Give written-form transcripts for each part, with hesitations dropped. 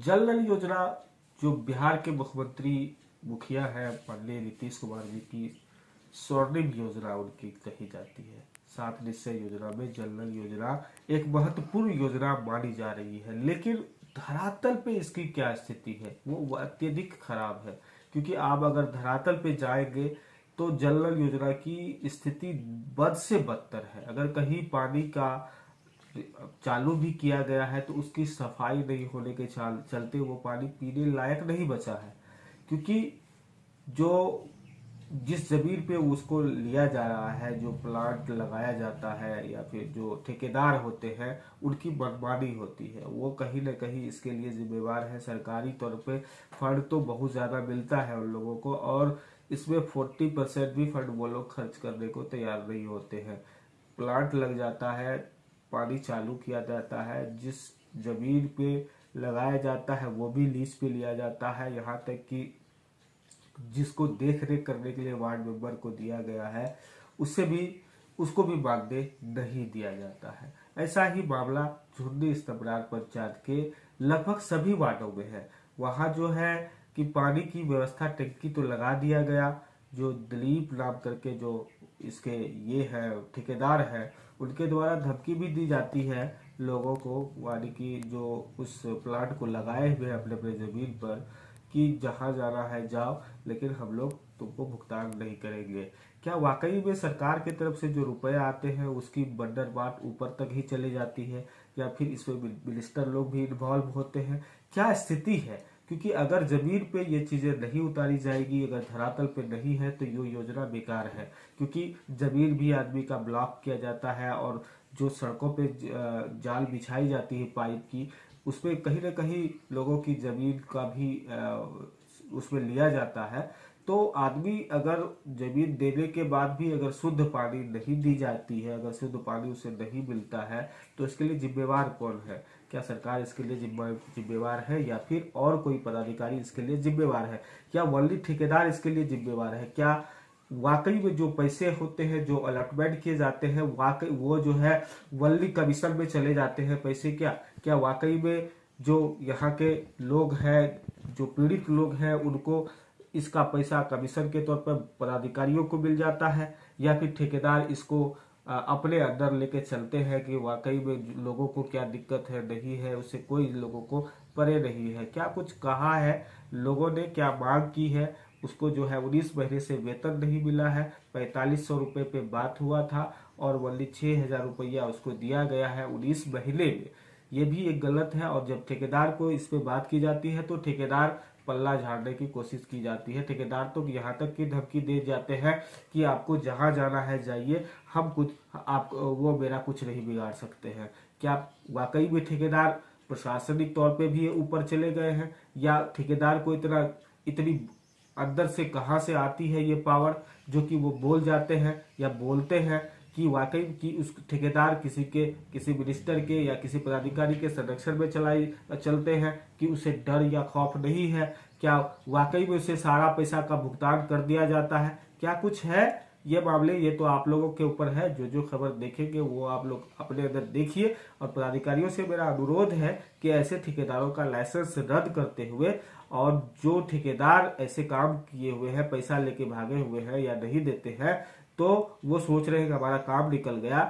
जल नल योजना जो बिहार के मुख्यमंत्री मुखिया है माननीय नीतीश कुमार जी की स्वर्णिम योजना उनकी कही जाती है। 7 निश्चय योजना में जल नल योजना एक महत्वपूर्ण योजना मानी जा रही है, लेकिन धरातल पे इसकी क्या स्थिति है वो अत्यधिक खराब है। क्योंकि आप अगर धरातल पे जाएंगे तो जल नल योजना की स्थिति बद से बदतर है। अगर कहीं पानी का चालू भी किया गया है तो उसकी सफाई नहीं होने के चलते वो पानी पीने लायक नहीं बचा है। क्योंकि जो जिस जमीन पे उसको लिया जा रहा है, जो प्लांट लगाया जाता है या फिर जो ठेकेदार होते हैं उनकी मनमानी होती है। वो कहीं ना कहीं इसके लिए जिम्मेवार है। सरकारी तौर पे फंड तो बहुत ज़्यादा मिलता है उन लोगों को, और इसमें 40% भी फंड वो लोग खर्च करने को तैयार नहीं होते हैं। प्लांट लग जाता है, पानी चालू किया जाता है, जिस जमीन पे लगाया जाता है वो भी लीज पे लिया जाता है। यहाँ तक कि जिसको देख रेख करने के लिए वार्ड मेंबर को दिया गया है उससे भी उसको भी मानदेय नहीं दिया जाता है। ऐसा ही मामला झुंडी इस्तमरार पंचायत के लगभग सभी वार्डों में है। वहां जो है कि पानी की व्यवस्था टंकी तो लगा दिया गया, जो दिलीप नाम करके जो इसके ये है ठेकेदार है उनके द्वारा धमकी भी दी जाती है लोगों को, वानी की जो उस प्लांट को लगाए हुए अपने अपने जमीन पर, कि जहां जाना है जाओ लेकिन हम लोग तुमको भुगतान नहीं करेंगे। क्या वाकई में सरकार की तरफ से जो रुपए आते हैं उसकी बंडर बाट ऊपर तक ही चली जाती है, या फिर इसमें मिनिस्टर लोग भी इन्वॉल्व होते हैं? क्या स्थिति है? क्योंकि अगर जमीन पे ये चीजें नहीं उतारी जाएगी, अगर धरातल पे नहीं है तो ये योजना बेकार है। क्योंकि जमीन भी आदमी का ब्लॉक किया जाता है, और जो सड़कों पे जाल बिछाई जाती है पाइप की, उसमें कहीं ना कहीं लोगों की जमीन का भी उसमें लिया जाता है। तो आदमी अगर जमीन देने के बाद भी अगर शुद्ध पानी नहीं दी जाती है, अगर शुद्ध पानी उसे नहीं मिलता है, तो इसके लिए जिम्मेवार कौन है? क्या सरकार इसके लिए जिम्मेवार है, या फिर और कोई पदाधिकारी इसके लिए जिम्मेवार है? क्या वल्ली ठेकेदार इसके लिए जिम्मेवार है? क्या वाकई में जो पैसे होते हैं जो अलॉटमेंट किए जाते हैं वाकई वो जो है वल्ली कमीशन में चले जाते हैं पैसे? क्या वाकई में जो यहाँ के लोग हैं, जो पीड़ित लोग हैं, उनको इसका पैसा कमीशन के तौर पर पदाधिकारियों को मिल जाता है, या फिर ठेकेदार इसको अपने अंदर लेके चलते हैं कि वाकई में लोगों को क्या दिक्कत है नहीं है उससे कोई लोगों को परे नहीं है? क्या कुछ कहा है लोगों ने, क्या मांग की है? उसको जो है 19 महीने से वेतन नहीं मिला है। 4500 रुपये पे बात हुआ था और वल्ली 6000 रुपया उसको दिया गया है 19 महीने में। ये भी एक गलत है। और जब ठेकेदार को इस पे बात की जाती है तो ठेकेदार पल्ला झाड़ने की कोशिश की जाती है। ठेकेदार तो यहाँ तक की धमकी दे जाते हैं कि आपको जहां जाना है जाइए, हम कुछ आप वो मेरा कुछ नहीं बिगाड़ सकते हैं। क्या वाकई में ठेकेदार प्रशासनिक तौर पे भी ऊपर चले गए हैं, या ठेकेदार को इतनी अंदर से कहां से आती है ये पावर जो कि वो बोल जाते हैं या बोलते हैं कि वाकई कि उस ठेकेदार किसी मिनिस्टर के या किसी पदाधिकारी के संरक्षण में चलते हैं, कि उसे डर या खौफ नहीं है? क्या वाकई में उसे सारा पैसा का भुगतान कर दिया जाता है? क्या कुछ है ये मामले? ये तो आप लोगों के ऊपर है। जो खबर देखेंगे वो आप लोग अपने अंदर देखिए। और पदाधिकारियों से मेरा अनुरोध है कि ऐसे ठेकेदारों का लाइसेंस रद्द करते हुए, और जो ठेकेदार ऐसे काम किए हुए हैं, पैसा लेके भागे हुए हैं या नहीं देते हैं, तो वो सोच रहे हैं कि हमारा काम निकल गया,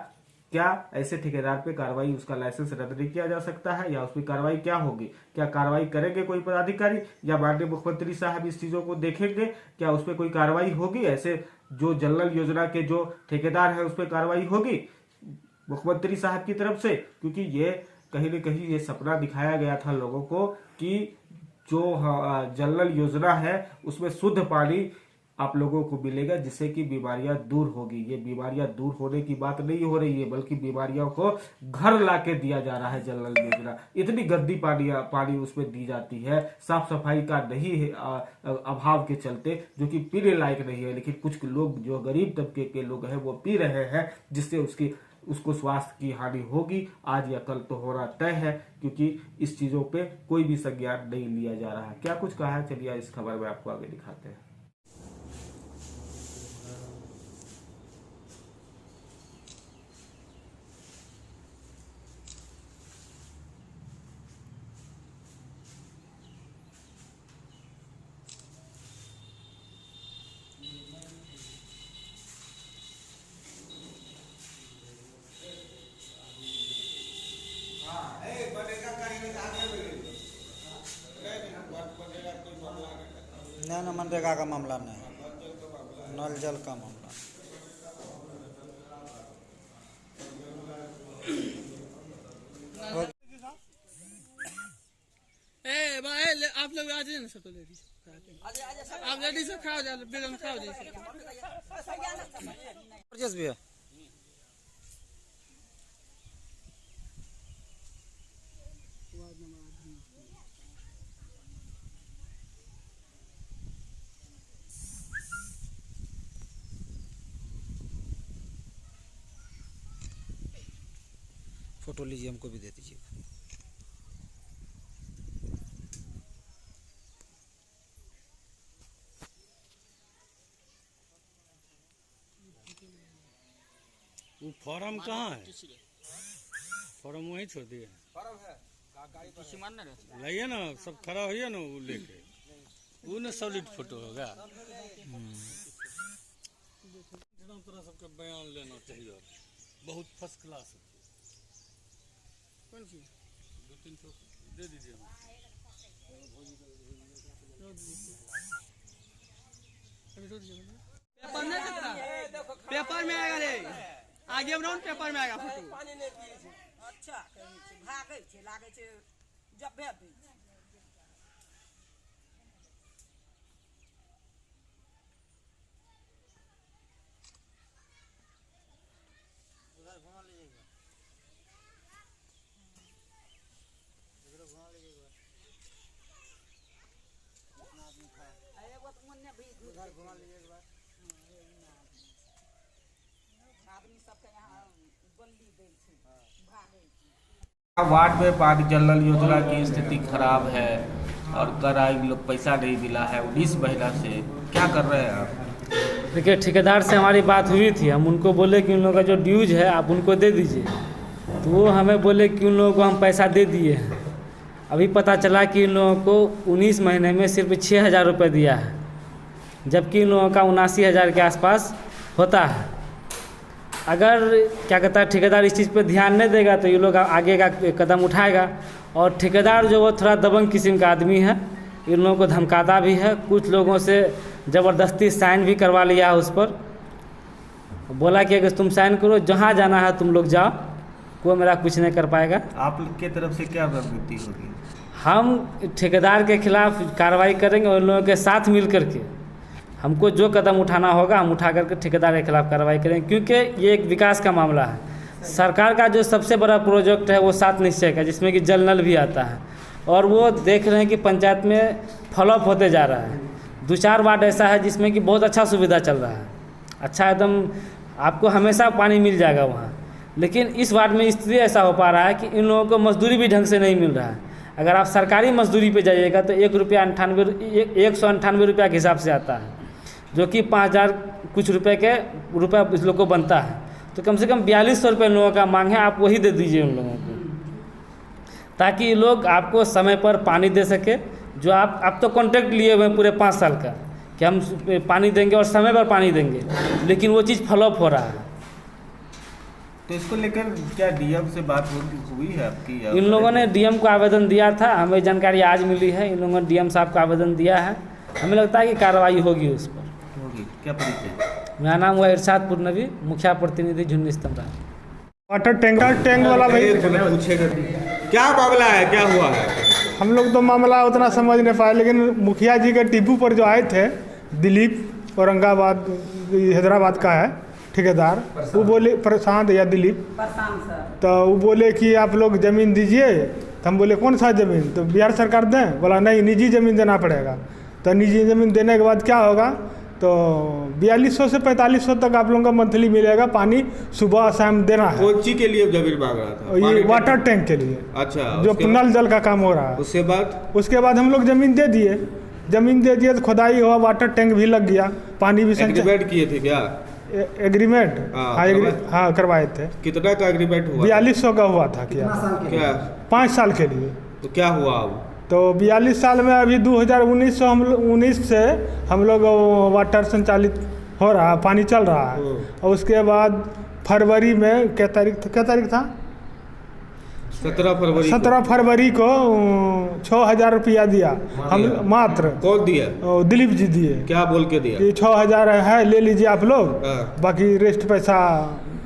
क्या ऐसे ठेकेदार पे कार्रवाई, उसका लाइसेंस रद्द नहीं किया जा सकता है? या उस पर कार्रवाई क्या होगी? क्या कार्रवाई करेंगे कोई पदाधिकारी, या माननीय मुख्यमंत्री साहब इस चीजों को देखेंगे? क्या उस पर कोई कार्रवाई होगी? ऐसे जो जल नल योजना के जो ठेकेदार है उस पर कार्रवाई होगी मुख्यमंत्री साहब की तरफ से? क्योंकि ये कहीं न कहीं ये सपना दिखाया गया था लोगों को कि जो जल नल योजना है उसमें शुद्ध पानी आप लोगों को मिलेगा, जिससे कि बीमारियां दूर होगी। ये बीमारियां दूर होने की बात नहीं हो रही है, बल्कि बीमारियों को घर लाके दिया जा रहा है। जल नल योजना इतनी गंदी पानी उसमें दी जाती है, साफ सफाई का नहीं है अभाव के चलते, जो कि पीने लायक नहीं है। लेकिन कुछ लोग जो गरीब तबके के लोग हैं वो पी रहे हैं, जिससे उसको स्वास्थ्य की हानि होगी। आज या कल तो होना तय है, क्योंकि इस चीजों पे कोई भी संज्ञान नहीं लिया जा रहा है। क्या कुछ कहा है, चलिए इस खबर में आपको आगे दिखाते हैं। मनरेगा का मामला नहीं, नल जल का मामला। आप लोग आ जाइए ना सब, तो लेडीज आप लेडीज सब खड़ा हो जाए, बेगम खड़ा हो जाइए। भैया फोटो लीजिए, हमको भी दे दीजिए। वो फॉर्म कहाँ है? फॉर्म वहीं छोड़ दिए। फॉर्म है, लाइए ना, सब खड़ा होइए ना, वो लेके वो ना सॉलिड फोटो होगा। तरह सबका बयान लेना चाहिए, बहुत फर्स्ट क्लास है। कौन सी 2-3 दे दीजिए। पेपर में आएगा, रे आगे बनाओ, पेपर में आएगा फोटो। अच्छा भागे छे, लागे छे जब भी उधर घुमा लीजिएगा, इधर घुमा लीजिएगा। कितना आदमी था, एगो तो मन भी उधर घुमा लीजिएगा। आदमी सबके यहाँ गली दै छे, भागे छे। वार्ड में पानी जल नल योजना की स्थिति खराब है और कर आई लोग पैसा नहीं मिला है 19 महीना से। क्या कर रहे हैं आप? देखिए, ठेकेदार से हमारी बात हुई थी, हम उनको बोले कि उन लोगों का जो ड्यूज है आप उनको दे दीजिए, तो वो हमें बोले कि उन लोगों को हम पैसा दे दिए हैं। अभी पता चला कि इन लोगों को 19 महीने में सिर्फ 6,000 रुपये दिया है, जबकि इन लोगों का 79,000 के आसपास होता है। अगर क्या कहता है ठेकेदार इस चीज़ पे ध्यान नहीं देगा तो ये लोग आगे का कदम उठाएगा। और ठेकेदार जो वो थोड़ा दबंग किस्म का आदमी है, इन लोगों को धमकाता भी है, कुछ लोगों से ज़बरदस्ती साइन भी करवा लिया है उस पर। बोला कि अगर तुम साइन करो, जहाँ जाना है तुम लोग जाओ, कोई मेरा कुछ नहीं कर पाएगा। आप लोग की तरफ से क्या रणनीति होगी? हम ठेकेदार के खिलाफ कार्रवाई करेंगे और उन लोगों के साथ मिल करके हमको जो कदम उठाना होगा हम उठा करके ठेकेदार के खिलाफ कार्रवाई करेंगे, क्योंकि ये एक विकास का मामला है। सरकार का जो सबसे बड़ा प्रोजेक्ट है वो 7 निश्चय का, जिसमें कि जल नल भी आता है, और वो देख रहे हैं कि पंचायत में फॉलोअप होते जा रहा है। 2-4 वार्ड ऐसा है जिसमें कि बहुत अच्छा सुविधा चल रहा है, अच्छा एकदम आपको हमेशा पानी मिल जाएगा वहाँ। लेकिन इस वार्ड में स्थिति ऐसा हो पा रहा है कि इन लोगों को मजदूरी भी ढंग से नहीं मिल रहा है। अगर आप सरकारी मजदूरी पे जाइएगा तो 198 रुपया के हिसाब से आता है, जो कि 5,000 कुछ रुपया इस लोग को बनता है। तो कम से कम 4200 रुपये लोगों का मांग है, आप वही दे दीजिए उन लोगों को, ताकि ये लोग आपको समय पर पानी दे सके। जो आप तो कॉन्ट्रैक्ट लिए हुए हैं पूरे 5 साल का कि हम पानी देंगे और समय पर पानी देंगे, लेकिन वो चीज़ फॉलोअप हो रहा है। तो इसको लेकर क्या डीएम से बात हुई है आपकी? इन लोगों ने डीएम को आवेदन दिया था, हमें जानकारी आज मिली है। इन लोगों ने डीएम साहब को आवेदन दिया है, हमें लगता है कि कार्रवाई होगी उस पर। होगी। क्या परिचय? मेरा नाम हुआ इरशाद पुरनवी, मुखिया प्रतिनिधि झुन्नी स्तंभा। वाटर टैंक वाला भाई पूछेगा क्या मामला है, क्या हुआ है? हम लोग तो मामला उतना समझ नहीं पाए, लेकिन मुखिया जी के टीपू पर जो आए थे, दिलीप औरंगाबाद हैदराबाद का है ठेकेदार, वो बोले प्रशांत या दिलीप, तो वो बोले कि आप लोग ज़मीन दीजिए। तो हम बोले कौन सा ज़मीन? तो बिहार सरकार दें? बोला नहीं, निजी ज़मीन देना पड़ेगा। तो निजी ज़मीन देने के बाद क्या होगा, तो 4200 से 4500 तक आप लोगों का मंथली मिलेगा, पानी सुबह शाम देना है। कौन सी के लिए जमीन मांग रहा था? ये वाटर टैंक के लिए, अच्छा, जो नल जल का काम हो रहा है। उसके बाद हम लोग ज़मीन दे दिए, तो खुदाई हुआ, वाटर टैंक भी लग गया, पानी भी एग्रीमेंट किए थे क्या? एग्रीमेंट हाँ करवाए थे। कितना का एग्रीमेंट हुआ? 4200 का हुआ था। क्या 5 साल के लिए। तो क्या हुआ अब? तो 42 साल में अभी 2019 से हम लोग वाटर संचालित हो रहा, पानी चल रहा है। और उसके बाद फरवरी में क्या तारीख था? 17 फरवरी को 6,000 रुपया दिया हम मात्र। कौन दिया? दिलीप जी दिए। क्या बोल के दिया? ये 6,000 है, ले लीजिए आप लोग, हाँ। बाकी रेस्ट पैसा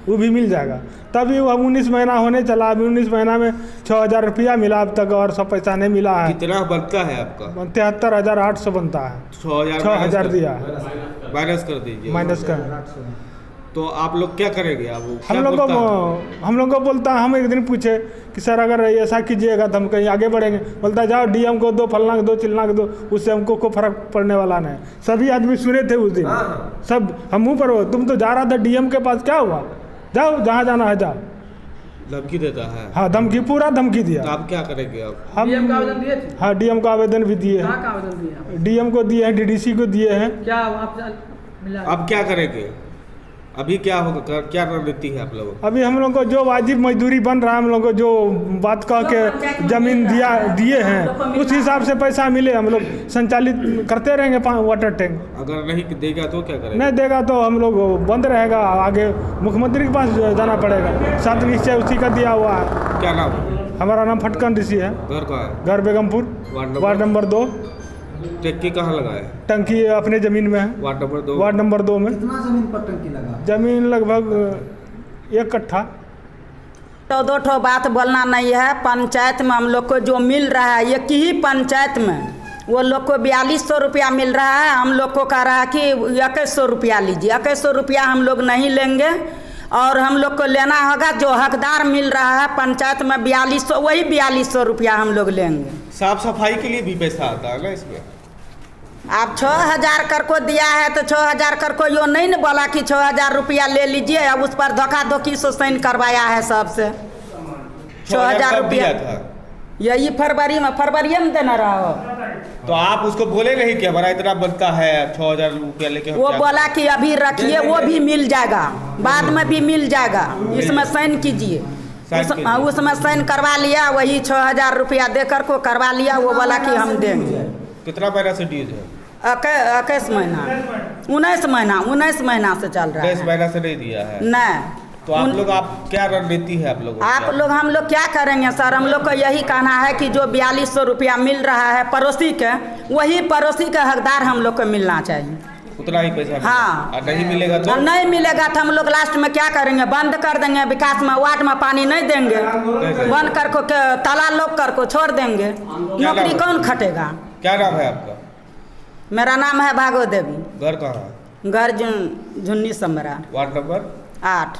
वो भी मिल जाएगा। तभी वो 19 महीना होने चला, अभी 19 महीना में 6,000 रुपया मिला अब तक, और सब पैसा नहीं मिला है। कितना बनता है आपका? 73,800 बनता है। 6,000 दिया है, माइनस कर दीजिए। माइनस का। तो आप लोग क्या करेंगे? अब हम लोग को बोलता है, हम एक दिन पूछे कि सर अगर ऐसा कीजिएगा तो हम कहीं आगे बढ़ेंगे। बोलता है जाओ डीएम को दो, फलना को दो, चिलना को दो, उससे हमको कोई फर्क पड़ने वाला नहीं। सभी आदमी सुने थे उस दिन, सब हम मुँह पर हो, तुम तो जा रहा था डीएम के पास, क्या हुआ, जाओ जहाँ जाना है जाओ। धमकी देता है? हाँ धमकी, पूरा धमकी दिया। तो आप क्या करेंगे अब? हम डीएम का आवेदन दिए थे? हाँ डीएम का आवेदन भी दिए कहाँ हैं। का आवेदन दिए आप? डीएम को दिए हैं, डीडीसी को दिए हैं। क्या आप मिला? अब क्या करेंगे? अभी क्या होगा, क्या रणनीति है आप लोगों? अभी हम लोग को जो वाजिब मजदूरी बन रहा है, हम लोग को जो बात कह के जमीन दिए हैं, उस हिसाब से पैसा मिले, हम लोग संचालित करते रहेंगे वाटर टैंक। अगर नहीं देगा तो क्या करेंगे? नहीं देगा तो हम लोग बंद रहेगा, आगे मुख्यमंत्री के पास जाना पड़ेगा। 7 निश्चय उसी का दिया हुआ है। क्या नाम? हमारा नाम फटकन ऋषि है। घर कहाँ है? घर बेगमपुर, वार्ड नंबर 2। टंकी कहाँ लगा है? टंकी अपने जमीन में है, वार्ड नंबर 2। वार्ड नंबर 2 में। कितना जमीन पर टंकी लगा? जमीन लगभग 1 कट्ठा। तो 2 ठो बात बोलना नहीं है। पंचायत में हम लोग को जो मिल रहा है, एक ही पंचायत में वो लोग को 4200 रुपया मिल रहा है, हम लोग को कह रहा है कि 2100 रुपया लीजिए। 2100 रुपया हम लोग नहीं लेंगे, और हम लोग को लेना होगा जो हकदार मिल रहा है पंचायत में 4200, वही 4200 रुपया हम लोग लेंगे। साफ सफाई के लिए भी पैसा आता है ना इसमें? आप 6,000 कर को दिया है तो 6,000 कर को यो नहीं न बोला कि 6,000 रुपया ले लीजिए, अब उस पर धोखाधोखी से साइन करवाया है सबसे। 6,000 रुपया था यही फरवरी में देना रहा हो। तो आप उसको बोले नहीं कि हमारा इतना बनता है, 6,000 रुपया लेके वो बोला कि अभी रखिए, वो भी मिल जाएगा, बाद में भी मिल जाएगा, इसमें साइन कीजिए। उसमें साइन करवा लिया, वही 6,000 रुपया देकर को करवा लिया। वो बोला कि हम देंगे। कितना महीना से ड्यूज है? 21 महीना, 19 महीना से चल रहा है। 10 महीना से नहीं दिया है? नहीं। तो आप क्या रणनीति है आप लोगों की? हम लोग क्या करेंगे सर? हम लोग को यही कहना है कि जो 4200 रुपया मिल रहा है पड़ोसी के, वही पड़ोसी के हकदार हम लोग को मिलना चाहिए। उतना ही पैसा? हाँ। और नहीं मिलेगा तो? नहीं मिलेगा तो हम लोग लास्ट में क्या करेंगे? बंद कर देंगे विकास में, वार्ड में पानी नहीं देंगे, बंद कर को ताला लोग कर को छोड़ देंगे। नौकरी कौन खटेगा? क्या नाम है आपका? मेरा नाम है भागो देवी। घर कहाँ है? घर झुन्नी समरा, वार्ड नंबर 8।